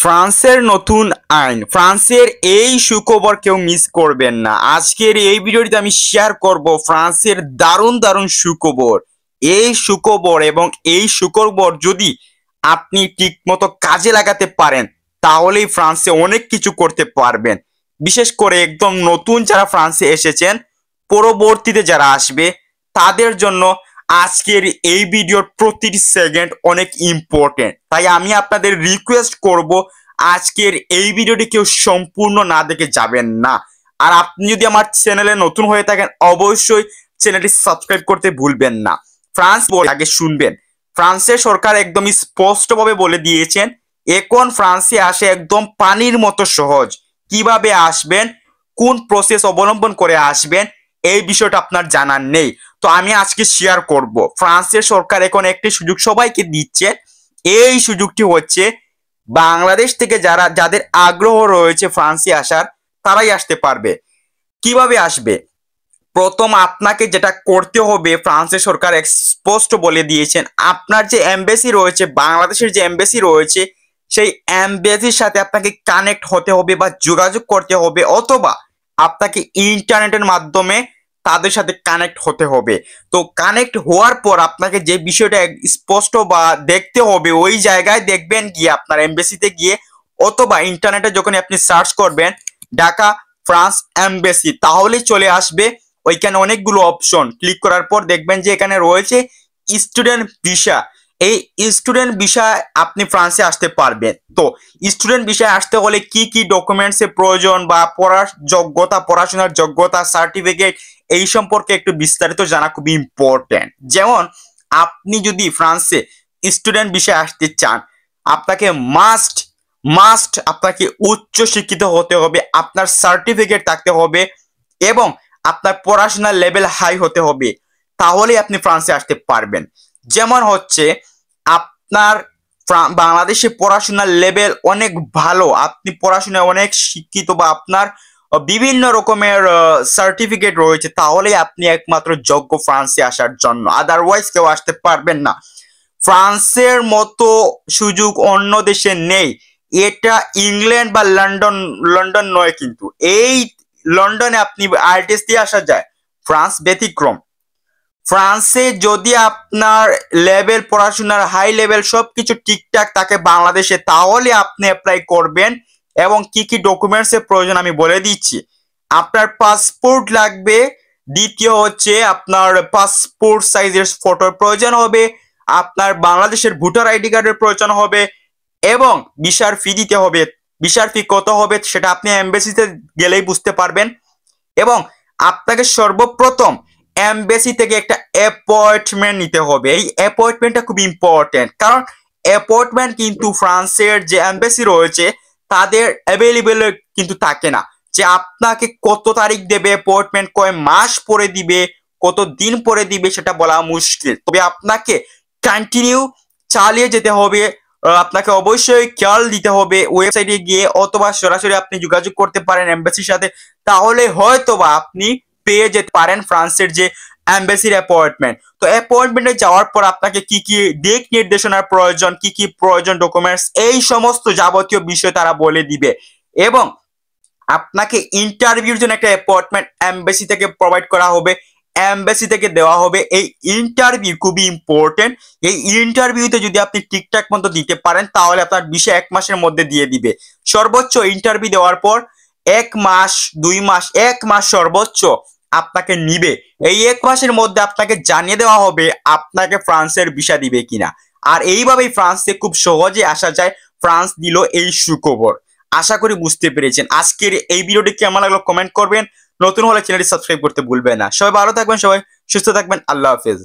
ফ্রান্সের নতুন আইন, ফ্রান্সের এই সুখবর কেউ মিস করবেন না। আজকের এই ভিডিওটিতে আমি শেয়ার করব ফ্রান্সের দারুণ দারুণ সুখবর। এই সুখবর এবং এই সুখবর যদি আপনি ঠিকমতো কাজে লাগাতে পারেন তাহলেই ফ্রান্সে অনেক কিছু করতে পারবেন। বিশেষ করে একদম নতুন যারা ফ্রান্সে এসেছেন, পরবর্তীতে যারা আসবে তাদের জন্য আজকের এই ভিডিওর প্রতিটি সেকেন্ড অনেক ইম্পর্টেন্ট। তাই আমি আপনাদের রিকোয়েস্ট করব আজকের এই ভিডিওটি কেউ সম্পূর্ণ না দেখে যাবেন না। আর আপনি যদি আমার চ্যানেলে নতুন হয়ে থাকেন অবশ্যই চ্যানেলটি সাবস্ক্রাইব করতে ভুলবেন না। ফ্রান্স আগে শুনবেন, ফ্রান্সের সরকার একদম স্পষ্টভাবে বলে দিয়েছেন এখন ফ্রান্সে আসে একদম পানির মতো সহজ। কিভাবে আসবেন, কোন প্রসেস অবলম্বন করে আসবেন এই বিষয়টা আপনার জানার নেই। তো আমি আজকে শেয়ার করব ফ্রান্সের সরকার এখন একটি সুযোগ সবাইকে দিচ্ছে। এই সুযোগটি হচ্ছে বাংলাদেশ থেকে যাদের আগ্রহ রয়েছে ফ্রান্সে আসার তারাই আসতে পারবে। কিভাবে আসবে? প্রথম আপনাকে যেটা করতে হবে, ফ্রান্সের সরকার স্পষ্ট বলে দিয়েছেন আপনার যে এমবেসি রয়েছে, বাংলাদেশের যে এমবেসি রয়েছে সেই এমবেসির সাথে আপনাকে কানেক্ট হতে হবে বা যোগাযোগ করতে হবে, অথবা আপনাকে ইন্টারনেটের মাধ্যমে তাদের সাথে কানেক্ট হতে হবে। তো কানেক্ট হওয়ার পর আপনাকে যে বিষয়টা স্পষ্ট বা দেখতে হবে ওই জায়গায় দেখবেন গিয়ে আপনার এমবেসিতে গিয়ে, অথবা ইন্টারনেটে যখন আপনি সার্চ করবেন ঢাকা ফ্রান্স এমবেসি তাহলেই চলে আসবে। ওইখানে অনেকগুলো অপশন ক্লিক করার পর দেখবেন যে এখানে রয়েছে স্টুডেন্ট ভিসা। এই স্টুডেন্ট ভিসায় আপনি ফ্রান্সে আসতে পারবেন। তো স্টুডেন্ট ভিসায় আসতে হলে কি কি ডকুমেন্টস এর প্রয়োজন বা পড়ার যোগ্যতা, পড়াশোনার যোগ্যতা, সার্টিফিকেট, এই সম্পর্কে একটু বিস্তারিত জানা খুবই ইম্পর্টেন্ট। যেমন আপনি যদি ফ্রান্সে স্টুডেন্ট ভিসায় আসতে চান আপনাকে মাস্ট মাস্ট আপনাকে উচ্চ শিক্ষিত হতে হবে, আপনার সার্টিফিকেট থাকতে হবে এবং আপনার পড়াশোনার লেভেল হাই হতে হবে, তাহলে আপনি ফ্রান্সে আসতে পারবেন। যেমন হচ্ছে আপনার বাংলাদেশে পড়াশোনার লেভেল অনেক ভালো, আপনি পড়াশোনায় অনেক শিক্ষিত বা আপনার বিভিন্ন রকমের সার্টিফিকেট রয়েছে, তাহলে আপনি একমাত্র যোগ্য ফ্রান্সে আসার জন্য, আদারওয়াইজ কেউ আসতে পারবেন না। ফ্রান্সের মতো সুযোগ অন্য দেশে নেই। এটা ইংল্যান্ড বা লন্ডন নয়, কিন্তু এই লন্ডনে আপনি আইএলটিএস দিয়ে আসা যায়, ফ্রান্স ব্যতিক্রম। ফ্রান্সে যদি আপনার লেভেল, পড়াশোনার হাই লেভেল সবকিছু ঠিকঠাক থাকে বাংলাদেশে, তাহলে আপনি অ্যাপ্লাই করবেন। এবং কি কি ডকুমেন্টস এর প্রয়োজন আমি বলে দিচ্ছি। আপনার পাসপোর্ট লাগবে, দ্বিতীয় হচ্ছে আপনার পাসপোর্ট সাইজের ফটোর প্রয়োজন হবে, আপনার বাংলাদেশের ভোটার আইডি কার্ডের প্রয়োজন হবে এবং ভিসার ফি দিতে হবে। ভিসার ফি কত হবে সেটা আপনি এমবেসিতে গেলেই বুঝতে পারবেন। এবং আপনাকে সর্বপ্রথম এমবেসি থেকে একটা অ্যাপয়েন্টমেন্ট নিতে হবে। এই অ্যাপয়েন্টমেন্টটা খুব ইম্পর্টেন্ট, কারণ অ্যাপয়েন্টমেন্ট কিন্তু ফ্রান্সের যে এমবেসি রয়েছে তাদের অ্যাভেলেবেল কিন্তু থাকে না। যে আপনাকে কত তারিখ দেবে অ্যাপয়েন্টমেন্ট, কয় মাস পরে দিবে, কত দিন পরে দিবে সেটা বলা মুশকিল। তবে আপনাকে কন্টিনিউ চালিয়ে যেতে হবে। আপনাকে অবশ্যই খেয়াল দিতে হবে ওয়েবসাইটে গিয়ে, অথবা সরাসরি আপনি যোগাযোগ করতে পারেন এমবেসির সাথে, তাহলে হয়তোবা আপনি পেয়ে যেতে পারেন ফ্রান্সের যে এমবেসির অ্যাপয়েন্টমেন্ট। তো অ্যাপয়েন্টমেন্টে যাওয়ার পর আপনাকে কি কি দিক নির্দেশনার প্রয়োজন, কি কি প্রয়োজন ডকুমেন্টস, এই সমস্ত যাবতীয় বিষয় তারা বলে দিবে। এবং আপনাকে ইন্টারভিউর জন্য একটা অ্যাপয়েন্টমেন্ট এমবেসি থেকে প্রোভাইড করা হবে, এমবেসি থেকে দেওয়া হবে। এই ইন্টারভিউ খুবই ইম্পর্টেন্ট। এই ইন্টারভিউতে যদি আপনি ঠিকঠাক মতো দিতে পারেন তাহলে আপনার ভিসা 1 মাসের মধ্যে দিয়ে দিবে। সর্বোচ্চ ইন্টারভিউ দেওয়ার পর 1 মাস, 2 মাস, 1 মাস সর্বোচ্চ আপনাকে নিবে। এই 1 মাসের মধ্যে আপনাকে জানিয়ে দেওয়া হবে আপনাকে ফ্রান্সের ভিসা দিবে কিনা। আর এইভাবেই ফ্রান্সে খুব সহজে আসা যায়। ফ্রান্স দিল এই সুখবর। আশা করি বুঝতে পেরেছেন। আজকের এই ভিডিওটি কেমন লাগলো কমেন্ট করবেন। নতুন হলে চ্যানেলটি সাবস্ক্রাইব করতে ভুলবেন না। সবাই ভালো থাকবেন, সবাই সুস্থ থাকবেন। আল্লাহ হাফেজ।